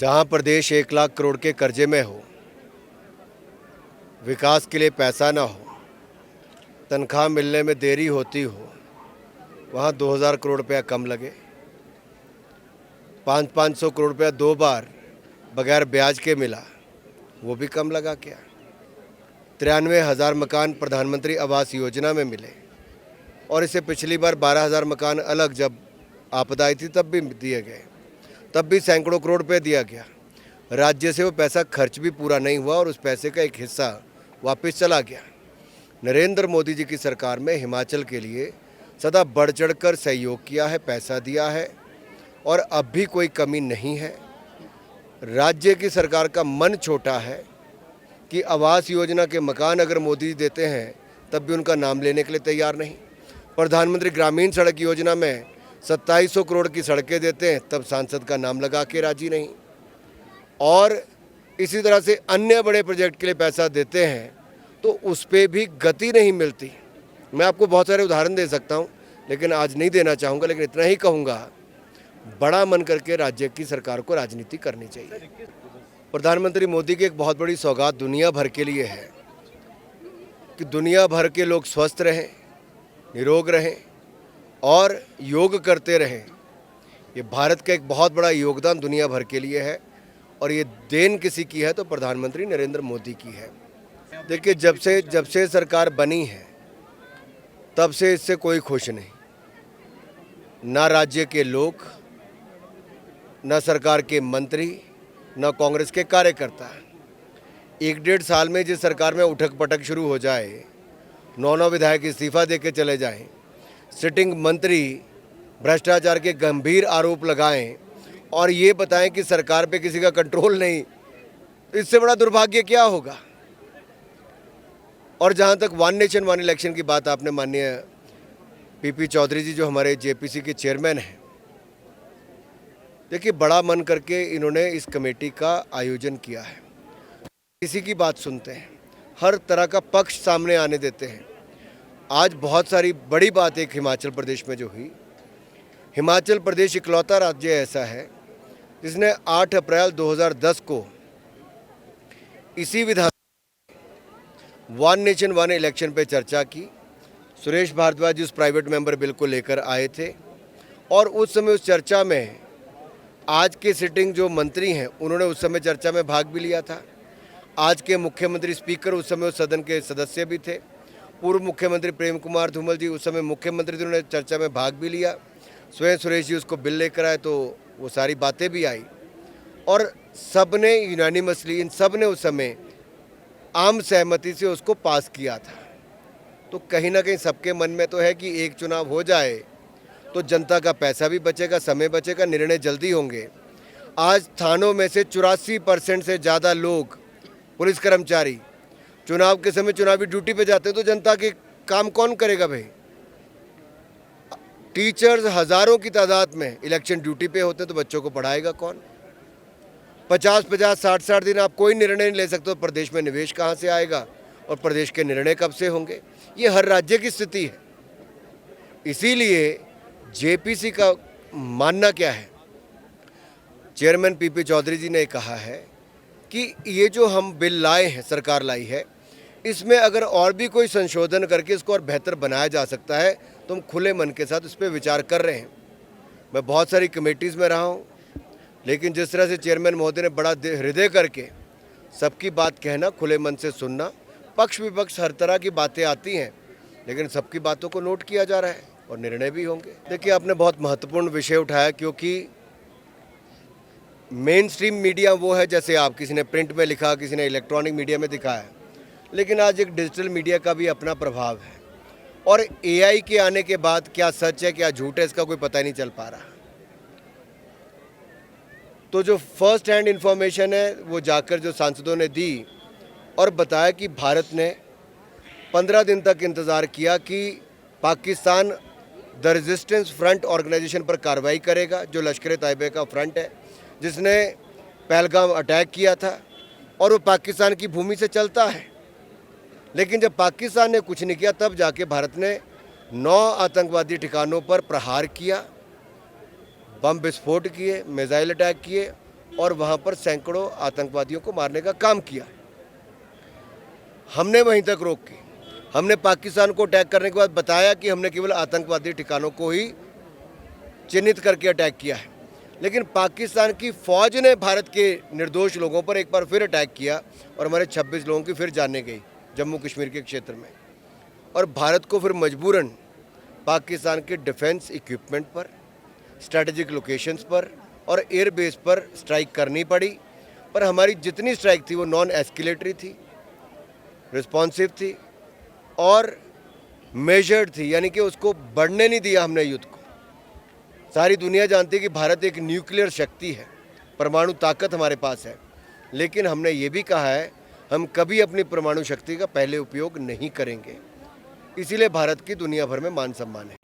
जहां प्रदेश 1 लाख करोड़ के कर्जे में हो, विकास के लिए पैसा ना हो, तनख्वाह मिलने में देरी होती हो, वहां 2000 करोड़ रुपया कम लगे। 500 करोड़ रुपया 2 बार बगैर ब्याज के मिला, वो भी कम लगा क्या। 93,000 मकान प्रधानमंत्री आवास योजना में मिले और इससे पिछली बार 12,000 मकान अलग जब आपदा आई थी तब भी दिए गए, तब भी सैकड़ों करोड़ रुपये दिया गया। राज्य से वो पैसा खर्च भी पूरा नहीं हुआ और उस पैसे का एक हिस्सा वापस चला गया। नरेंद्र मोदी जी की सरकार में हिमाचल के लिए सदा बढ़ चढ़कर सहयोग किया है, पैसा दिया है और अब भी कोई कमी नहीं है। राज्य की सरकार का मन छोटा है कि आवास योजना के मकान अगर मोदी जी देते हैं तब भी उनका नाम लेने के लिए तैयार नहीं। प्रधानमंत्री ग्रामीण सड़क योजना में 2700 करोड़ की सड़कें देते हैं तब सांसद का नाम लगा के राजी नहीं। और इसी तरह से अन्य बड़े प्रोजेक्ट के लिए पैसा देते हैं तो उस पर भी गति नहीं मिलती। मैं आपको बहुत सारे उदाहरण दे सकता हूं, लेकिन आज नहीं देना चाहूँगा, लेकिन इतना ही कहूँगा, बड़ा मन करके राज्य की सरकार को राजनीति करनी चाहिए। प्रधानमंत्री मोदी की एक बहुत बड़ी सौगात दुनिया भर के लिए है कि दुनिया भर के लोग स्वस्थ रहें, निरोग रहें और योग करते रहें। ये भारत का एक बहुत बड़ा योगदान दुनिया भर के लिए है और ये देन किसी की है तो प्रधानमंत्री नरेंद्र मोदी की है। देखिए, जब से सरकार बनी है तब से इससे कोई खुश नहीं, ना राज्य के लोग, ना सरकार के मंत्री, ना कांग्रेस के कार्यकर्ता। 1-1.5 साल में जिस सरकार में उठक पटक शुरू हो जाए, 9 विधायक इस्तीफा दे के चले जाएं, सिटिंग मंत्री भ्रष्टाचार के गंभीर आरोप लगाएं और ये बताएं कि सरकार पे किसी का कंट्रोल नहीं, इससे बड़ा दुर्भाग्य क्या होगा। और जहां तक वन नेशन वन इलेक्शन की बात आपने माननीय पीपी चौधरी जी जो हमारे जेपीसी के चेयरमैन हैं, देखिए बड़ा मन करके इन्होंने इस कमेटी का आयोजन किया है। किसी की बात सुनते हैं, हर तरह का पक्ष सामने आने देते हैं। आज बहुत सारी बड़ी बात एक हिमाचल प्रदेश में जो हुई, हिमाचल प्रदेश इकलौता राज्य ऐसा है जिसने 8 अप्रैल 2010 को इसी विधान वन नेशन वन इलेक्शन पे चर्चा की। सुरेश भारद्वाज जी उस प्राइवेट मेंबर बिल को लेकर आए थे और उस समय उस चर्चा में आज के सिटिंग जो मंत्री हैं उन्होंने उस समय चर्चा में भाग भी लिया था। आज के मुख्यमंत्री स्पीकर उस समय उस सदन के सदस्य भी थे। पूर्व मुख्यमंत्री प्रेम कुमार धूमल जी उस समय मुख्यमंत्री थे, उन्होंने चर्चा में भाग भी लिया। स्वयं सुरेश जी उसको बिल लेकर आए तो वो सारी बातें भी आई और सब ने यूनानिमसली, इन सब ने उस समय आम सहमति से उसको पास किया था। तो कहीं ना कहीं सबके मन में तो है कि एक चुनाव हो जाए तो जनता का पैसा भी बचेगा, समय बचेगा, निर्णय जल्दी होंगे। आज थानों में से 84% से ज़्यादा लोग, पुलिस कर्मचारी, चुनाव के समय चुनावी ड्यूटी पे जाते हैं तो जनता के काम कौन करेगा भाई। टीचर्स हज़ारों की तादाद में इलेक्शन ड्यूटी पे होते तो बच्चों को पढ़ाएगा कौन। 50-50, 60-60 दिन आप कोई निर्णय नहीं ले सकते तो प्रदेश में निवेश कहाँ से आएगा और प्रदेश के निर्णय कब से होंगे। ये हर राज्य की स्थिति है। इसीलिए जेपीसी का मानना क्या है, चेयरमैन पीपी चौधरी जी ने कहा है कि ये जो हम बिल लाए हैं, सरकार लाई है, इसमें अगर और भी कोई संशोधन करके इसको और बेहतर बनाया जा सकता है तो हम खुले मन के साथ इस पर विचार कर रहे हैं। मैं बहुत सारी कमेटीज़ में रहा हूँ, लेकिन जिस तरह से चेयरमैन महोदय ने बड़ा हृदय करके सबकी बात कहना, खुले मन से सुनना, पक्ष विपक्ष हर तरह की बातें आती हैं, लेकिन सबकी बातों को नोट किया जा रहा है और निर्णय भी होंगे। देखिए, आपने बहुत महत्वपूर्ण विषय उठाया क्योंकि मेन स्ट्रीम मीडिया वो है, जैसे आप किसी ने प्रिंट में लिखा, किसी ने इलेक्ट्रॉनिक मीडिया में दिखाया, लेकिन आज एक डिजिटल मीडिया का भी अपना प्रभाव है और एआई के आने के बाद क्या सच है क्या झूठ है इसका कोई पता ही नहीं चल पा रहा। तो जो फर्स्ट हैंड इन्फॉर्मेशन है वो जाकर जो सांसदों ने दी और बताया कि भारत ने 15 दिन तक इंतज़ार किया कि Pakistan the resistance front organisation पर कार्रवाई करेगा, जो लश्कर तैयबा का फ्रंट है जिसने पहलगाम अटैक किया था और वो पाकिस्तान की भूमि से चलता है। लेकिन जब पाकिस्तान ने कुछ नहीं किया तब जाके भारत ने 9 आतंकवादी ठिकानों पर प्रहार किया, बम विस्फोट किए, मिसाइल अटैक किए और वहाँ पर सैकड़ों आतंकवादियों को मारने का काम किया। हमने वहीं तक रोक की। हमने पाकिस्तान को अटैक करने के बाद बताया कि हमने केवल आतंकवादी ठिकानों को ही चिन्हित करके अटैक किया है, लेकिन पाकिस्तान की फ़ौज ने भारत के निर्दोष लोगों पर एक बार फिर अटैक किया और हमारे 26 लोगों की फिर जानें गई जम्मू कश्मीर के क्षेत्र में। और भारत को फिर मजबूरन पाकिस्तान के डिफेंस इक्विपमेंट पर, स्ट्रैटेजिक लोकेशंस पर और एयरबेस पर स्ट्राइक करनी पड़ी। पर हमारी जितनी स्ट्राइक थी वो नॉन एस्केलेटरी थी, रिस्पॉन्सिव थी और मेजर्ड थी, यानी कि उसको बढ़ने नहीं दिया हमने युद्ध को। सारी दुनिया जानती है कि भारत एक न्यूक्लियर शक्ति है, परमाणु ताकत हमारे पास है, लेकिन हमने ये भी कहा है हम कभी अपनी परमाणु शक्ति का पहले उपयोग नहीं करेंगे। इसीलिए भारत की दुनिया भर में मान सम्मान है।